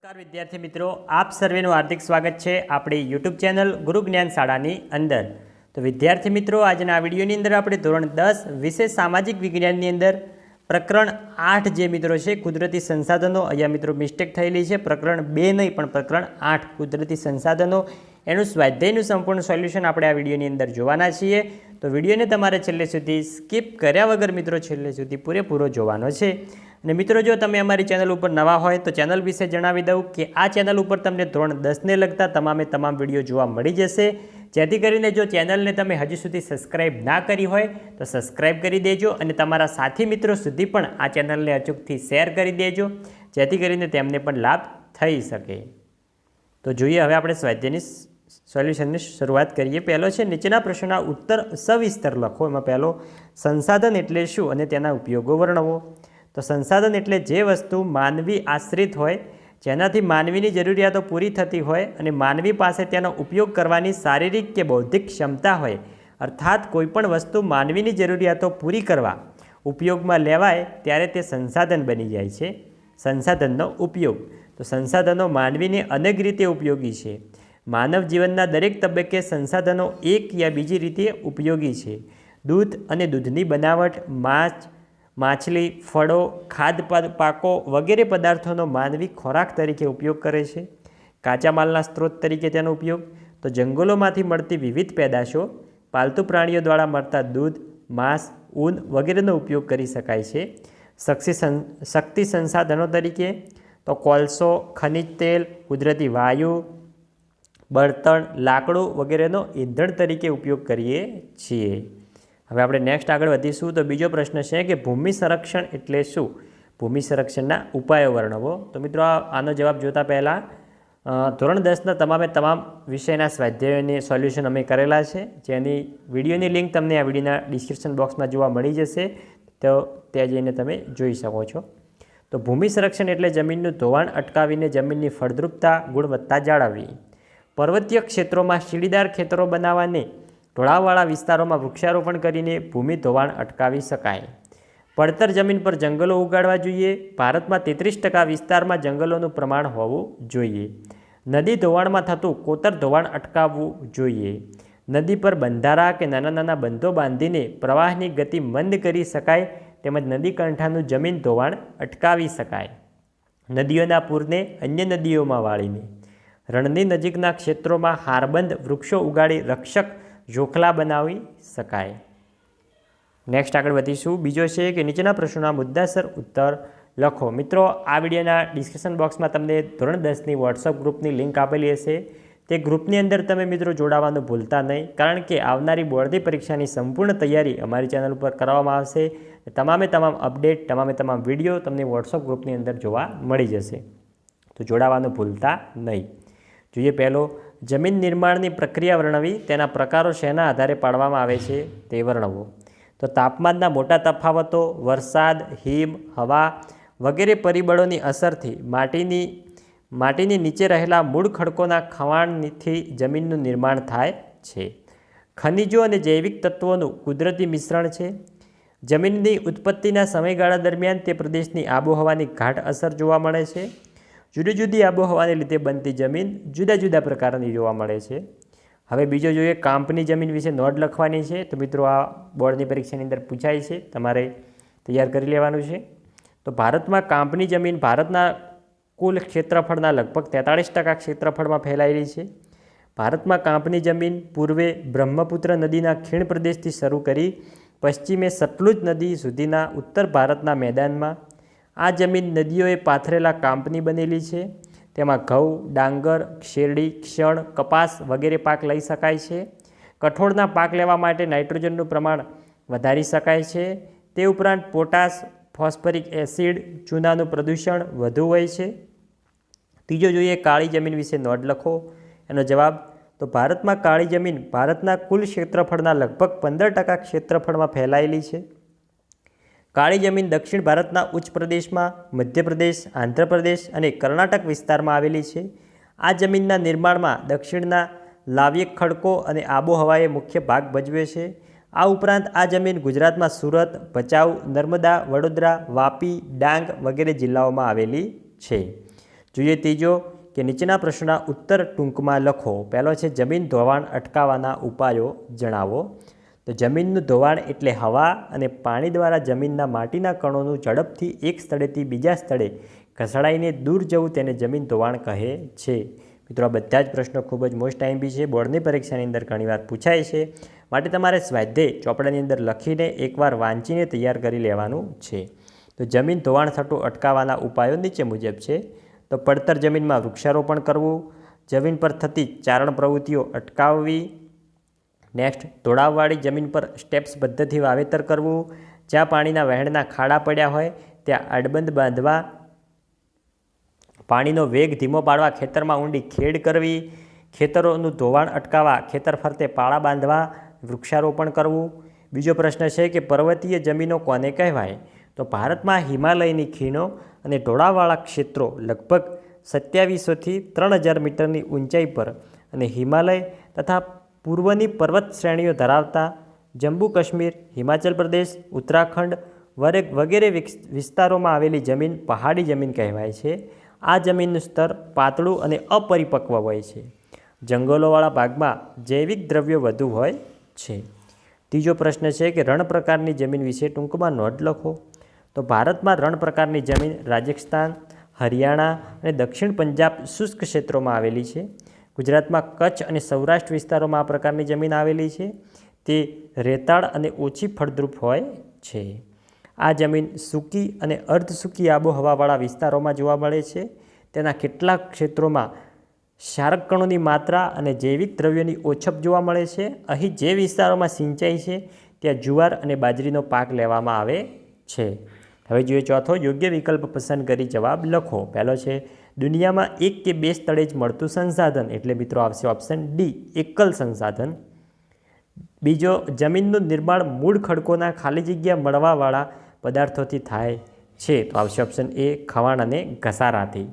નમસ્કાર વિદ્યાર્થી મિત્રો, આપ સર્વેનું હાર્દિક સ્વાગત છે આપણી યુટ્યુબ ચેનલ ગુરુ જ્ઞાન શાળાની અંદર। તો વિદ્યાર્થી મિત્રો, આજના આ વિડીયોની અંદર આપણે ધોરણ 10 વિશેષ સામાજિક વિજ્ઞાનની અંદર પ્રકરણ 8 જે મિત્રો છે કુદરતી સંસાધનો, અહીંયા મિત્રો મિસ્ટેક થયેલી છે, પ્રકરણ 2 નહીં પણ પ્રકરણ 8 કુદરતી સંસાધનો, એનું સ્વાધ્યાયનું સંપૂર્ણ સોલ્યુશન આપણે આ વિડીયોની અંદર જોવાના છીએ। તો વિડીયોને તમારે છેલ્લે સુધી સ્કીપ કર્યા વગર મિત્રો છેલ્લે સુધી પૂરેપૂરો જોવાનો છે। અને મિત્રો, જો તમે અમારી ચેનલ ઉપર નવા હોય તો ચેનલ વિશે જણાવી દઉં કે આ ચેનલ ઉપર તમને ધોરણ 10ને લગતા તમામ વિડીયો જોવા મળી જશે, જેથી કરીને જો ચેનલને તમે હજી સુધી સબસ્ક્રાઈબ ના કરી હોય તો સબસ્ક્રાઈબ કરી દેજો અને તમારા સાથી મિત્રો સુધી પણ આ ચેનલને અચૂકથી શેર કરી દેજો, જેથી કરીને તેમને પણ લાભ થઈ શકે। તો જોઈએ હવે આપણે સ્વાધ્યાયની સોલ્યુશનની શરૂઆત કરીએ। પહેલો છે નીચેના પ્રશ્નોના ઉત્તર સવિસ્તર લખો। એમાં પહેલો સંસાધન એટલે શું અને તેના ઉપયોગો વર્ણવો। તો સંસાધન એટલે જે વસ્તુ માનવી આશ્રિત હોય, જેનાથી માનવીની જરૂરિયાતો પૂરી થતી હોય અને માનવી પાસે તેનો ઉપયોગ કરવાની શારીરિક કે બૌદ્ધિક ક્ષમતા હોય, અર્થાત કોઈપણ વસ્તુ માનવીની જરૂરિયાતો પૂરી કરવા ઉપયોગમાં લેવાય ત્યારે તે સંસાધન બની જાય છે। સંસાધનનો ઉપયોગ, તો સંસાધનો માનવીને અનેક રીતે ઉપયોગી છે। માનવ જીવનના દરેક તબક્કે સંસાધનો એક યા બીજી રીતે ઉપયોગી છે। દૂધ અને દૂધની બનાવટ, માછલી, ફળો, ખાદ્ય પાકો વગેરે પદાર્થોનો માનવી ખોરાક તરીકે ઉપયોગ કરે છે। કાચા માલના સ્ત્રોત તરીકે તેનો ઉપયોગ, તો જંગલોમાંથી મળતી વિવિધ પેદાશો, પાલતુ પ્રાણીઓ દ્વારા મળતા દૂધ, માંસ, ઊન વગેરેનો ઉપયોગ કરી શકાય છે। શક્તિ સંસાધનો તરીકે તો કોલસો, ખનિજ તેલ, કુદરતી વાયુ, બળતણ, લાકડું વગેરેનો ઈંધણ તરીકે ઉપયોગ કરીએ છીએ। હવે આપણે નેક્સ્ટ આગળ વધીશું। તો બીજો પ્રશ્ન છે કે ભૂમિ સંરક્ષણ એટલે શું? ભૂમિ સંરક્ષણના ઉપાયો વર્ણવો। તો મિત્રો, આનો જવાબ જોતા પહેલાં ધોરણ 10ના તમામ વિષયના સ્વાધ્યાયોની સોલ્યુશન અમે કરેલા છે, જેની વિડીયોની લિંક તમને આ વિડીયોના ડિસ્ક્રિપ્શન બોક્સમાં જોવા મળી જશે, તો ત્યાં જઈને તમે જોઈ શકો છો। તો ભૂમિ સંરક્ષણ એટલે જમીનનું ધોવાણ અટકાવીને જમીનની ફળદ્રુપતા, ગુણવત્તા જાળવવી। પર્વતીય ક્ષેત્રોમાં સીડીદાર ખેતરો બનાવવાને, ઢોળાવવાળા વિસ્તારોમાં વૃક્ષારોપણ કરીને ભૂમિ ધોવાણ અટકાવી શકાય। પડતર જમીન પર જંગલો ઉગાડવા જોઈએ। ભારતમાં 33% વિસ્તારમાં જંગલોનું પ્રમાણ હોવું જોઈએ। નદી ધોવાણમાં થતું કોતર ધોવાણ અટકાવવું જોઈએ। નદી પર બંધારા કે નાના બંધો બાંધીને પ્રવાહની ગતિ મંદ કરી શકાય, તેમજ નદી કંઠાનું જમીન ધોવાણ અટકાવી શકાય। નદીઓના પૂરને અન્ય નદીઓમાં વાળીને રણની નજીકના ક્ષેત્રોમાં હારબંધ વૃક્ષો ઉગાડી રક્ષક જોખલા બનાવી શકાય। નેક્સ્ટ આગળ વધીશું। બીજો છે કે નીચેના પ્રશ્નોના મુદ્દાસર ઉત્તર લખો। મિત્રો, આ વિડીયોના ડિસ્ક્રિપ્શન બોક્સમાં તમને ધોરણ 10ની વોટ્સઅપ ગ્રુપની લિંક આપેલી હશે, તે ગ્રુપની અંદર તમે મિત્રો જોડાવાનું ભૂલતા નહીં, કારણ કે આવનારી બોર્ડની પરીક્ષાની સંપૂર્ણ તૈયારી અમારી ચેનલ ઉપર કરવામાં આવશે। તમામ અપડેટ, તમામ વિડીયો તમને વોટ્સઅપ ગ્રુપની અંદર જોવા મળી જશે, તો જોડાવાનું ભૂલતા નહીં। જોઈએ પહેલો, જમીન નિર્માણની પ્રક્રિયા વર્ણવી, તેના પ્રકારો શેના આધારે પાડવામાં આવે છે તે વર્ણવો। તો તાપમાનના મોટા તફાવતો, વરસાદ, હિમ, હવા વગેરે પરિબળોની અસરથી માટીની નીચે રહેલા મૂળ ખડકોના ખવાણથી જમીનનું નિર્માણ થાય છે। ખનિજો અને જૈવિક તત્વોનું કુદરતી મિશ્રણ છે। જમીનની ઉત્પત્તિના સમયગાળા દરમિયાન તે પ્રદેશની આબોહવાની ગાઢ અસર જોવા મળે છે। જુદી જુદી આબોહવાને લીધે બનતી જમીન જુદા પ્રકારની જોવા મળે છે। હવે બીજો જોઈએ, કાંપની જમીન વિશે નોંધ લખવાની છે। તો મિત્રો, આ બોર્ડની પરીક્ષાની અંદર પૂછાય છે, તમારે તૈયાર કરી લેવાનું છે। તો ભારતમાં કાંપની જમીન ભારતના કુલ ક્ષેત્રફળના લગભગ 43% ક્ષેત્રફળમાં ફેલાયેલી છે। ભારતમાં કાંપની જમીન પૂર્વે બ્રહ્મપુત્ર નદીના ખીણ પ્રદેશથી શરૂ કરી પશ્ચિમે સતલુજ નદી સુધીના ઉત્તર ભારતના મેદાનમાં આ જમીન નદીઓએ પાથરેલા કાંપની બનેલી છે। તેમાં ઘઉં, ડાંગર, શેરડી, ક્ષણ, કપાસ વગેરે પાક લઈ શકાય છે। કઠોળના પાક લેવા માટે નાઇટ્રોજનનું પ્રમાણ વધારી શકાય છે। તે ઉપરાંત પોટાશ, ફોસ્ફરિક એસિડ, ચૂનાનું પ્રદૂષણ વધુ હોય છે। ત્રીજો જોઈએ, કાળી જમીન વિશે નોંધ લખો। એનો જવાબ, તો ભારતમાં કાળી જમીન ભારતના કુલ ક્ષેત્રફળના લગભગ 15% ક્ષેત્રફળમાં ફેલાયેલી છે। કાળી જમીન દક્ષિણ ભારતના ઉચ્ચ પ્રદેશમાં, મધ્યપ્રદેશ, આંધ્રપ્રદેશ અને કર્ણાટક વિસ્તારમાં આવેલી છે। આ જમીનના નિર્માણમાં દક્ષિણના લાવ્યક ખડકો અને આબોહવાએ મુખ્ય ભાગ ભજવે છે। આ ઉપરાંત આ જમીન ગુજરાતમાં સુરત, ભચાઉ, નર્મદા, વડોદરા, વાપી, ડાંગ વગેરે જિલ્લાઓમાં આવેલી છે। જોઈએ ત્રીજો કે નીચેના પ્રશ્નના ઉત્તર ટૂંકમાં લખો. પહેલો છે જમીન ધોવાણ અટકાવવાના ઉપાયો જણાવો. તો જમીનનું ધોવાણ એટલે હવા અને પાણી દ્વારા જમીનના માટીના કણોનું ઝડપથી એક સ્થળેથી બીજા સ્થળે ઘસડાઈને દૂર જવું તેને જમીન ધોવાણ કહે છે. મિત્રો આ બધા જ પ્રશ્નો ખૂબ જ મોસ્ટ આઈએમપી છે, બોર્ડની પરીક્ષાની અંદર ઘણીવાર પૂછાય છે, માટે તમારે સ્વાધ્યાય ચોપડાની અંદર લખીને એકવાર વાંચીને તૈયાર કરી લેવાનું છે. તો જમીન ધોવાણ થતું અટકાવવાના ઉપાયો નીચે મુજબ છે. તો પડતર જમીનમાં વૃક્ષારોપણ કરવું, જમીન પર થતી ચારણ પ્રવૃત્તિઓ અટકાવવી. નેક્સ્ટ, ઢોળાવવાળી જમીન પર સ્ટેપ્સ પદ્ધતિ વાવેતર કરવું, જ્યાં પાણીના વહેણના ખાડા પડ્યા હોય ત્યાં આડબંધ બાંધવા, પાણીનો વેગ ધીમો પાડવા ખેતરમાં ઊંડી ખેડ કરવી, ખેતરોનું ધોવાણ અટકાવવા ખેતર ફરતે પાળા બાંધવા, વૃક્ષારોપણ કરવું. બીજો પ્રશ્ન છે કે પર્વતીય જમીનો કોને કહેવાય? તો ભારતમાં હિમાલયની ખીણો અને ઢોળાવવાળા ક્ષેત્રો લગભગ 2700થી 3000 મીટરની ઊંચાઈ પર અને હિમાલય તથા પૂર્વની પર્વત શ્રેણીઓ ધરાવતા જમ્મુ કાશ્મીર, હિમાચલ પ્રદેશ, ઉત્તરાખંડ વગેરે વિસ્તારોમાં આવેલી જમીન પહાડી જમીન કહેવાય છે. આ જમીનનું સ્તર પાતળું અને અપરિપક્વ હોય છે. જંગલોવાળા ભાગમાં જૈવિક દ્રવ્યો વધુ હોય છે. ત્રીજો પ્રશ્ન છે કે રણ પ્રકારની જમીન વિશે ટૂંકમાં નોંધ લખો. તો ભારતમાં રણ પ્રકારની જમીન રાજસ્થાન, હરિયાણા અને દક્ષિણ પંજાબ શુષ્ક ક્ષેત્રોમાં આવેલી છે. ગુજરાતમાં કચ્છ અને સૌરાષ્ટ્ર વિસ્તારોમાં આ પ્રકારની જમીન આવેલી છે. તે રેતાળ અને ઓછી ફળદ્રુપ હોય છે. આ જમીન સૂકી અને અર્ધ સૂકી આબોહવાવાળા વિસ્તારોમાં જોવા મળે છે. તેના કેટલાક ક્ષેત્રોમાં ક્ષારક કણોની માત્રા અને જૈવિક દ્રવ્યોની ઓછપ જોવા મળે છે. અહીં જે વિસ્તારોમાં સિંચાઈ છે ત્યાં જુવાર અને બાજરીનો પાક લેવામાં આવે છે. હવે જોઈએ ચોથો, યોગ્ય વિકલ્પ પસંદ કરી જવાબ લખો. પહેલો છે દુનિયામાં 1 કે 2 સ્થળે જ મળતું સંસાધન, એટલે મિત્રો આવશે ઓપ્શન ડી, એકલ સંસાધન. બીજો, જમીનનું નિર્માણ મૂળ ખડકોના ખાલી જગ્યા મળવાવાળા પદાર્થોથી થાય છે, તો આવશે ઓપ્શન એ, ખવાણ અને ઘસારાથી.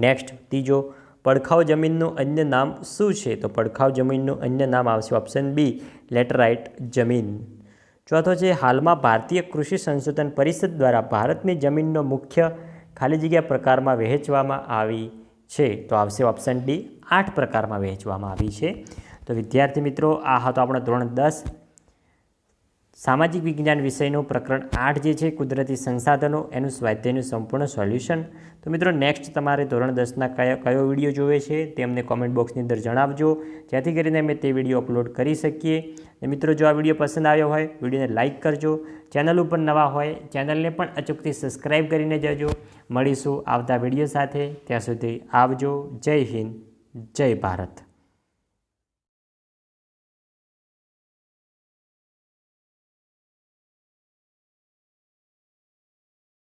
નેક્સ્ટ, ત્રીજો, પડખાઉ જમીનનું અન્ય નામ શું છે? તો પડખાઉ જમીનનું અન્ય નામ આવશે ઓપ્શન બી, લેટરાઇટ જમીન. ચોથો છે હાલમાં ભારતીય કૃષિ સંશોધન પરિષદ દ્વારા ભારતની જમીનનો મુખ્ય ખાલી જગ્યા પ્રકારમાં વહેંચવામાં આવી છે, તો આવશે ઓપ્શન ડી, 8 પ્રકારમાં વહેંચવામાં આવી છે. તો વિદ્યાર્થી મિત્રો, આ હતો આપણો ધોરણ 10 સામાજિક વિજ્ઞાન વિષયનું પ્રકરણ 8 જે છે કુદરતી સંસાધનો, એનું સ્વાધ્યાયનું સંપૂર્ણ સોલ્યુશન. તો મિત્રો નેક્સ્ટ તમારે ધોરણ 10ના કયો વિડીયો જોવે છે તે અમને કોમેન્ટ બોક્સની અંદર જણાવજો, જેથી કરીને અમે તે વિડીયો અપલોડ કરી શકીએ. અને મિત્રો જો આ વિડીયો પસંદ આવ્યો હોય વિડીયોને લાઇક કરજો, ચેનલ ઉપર નવા હોય ચેનલને પણ અચૂકથી સબસ્ક્રાઈબ કરીને જજો. મળીશું આવતા વિડીયો સાથે, ત્યાં સુધી આવજો. જય હિન્દ, જય ભારત.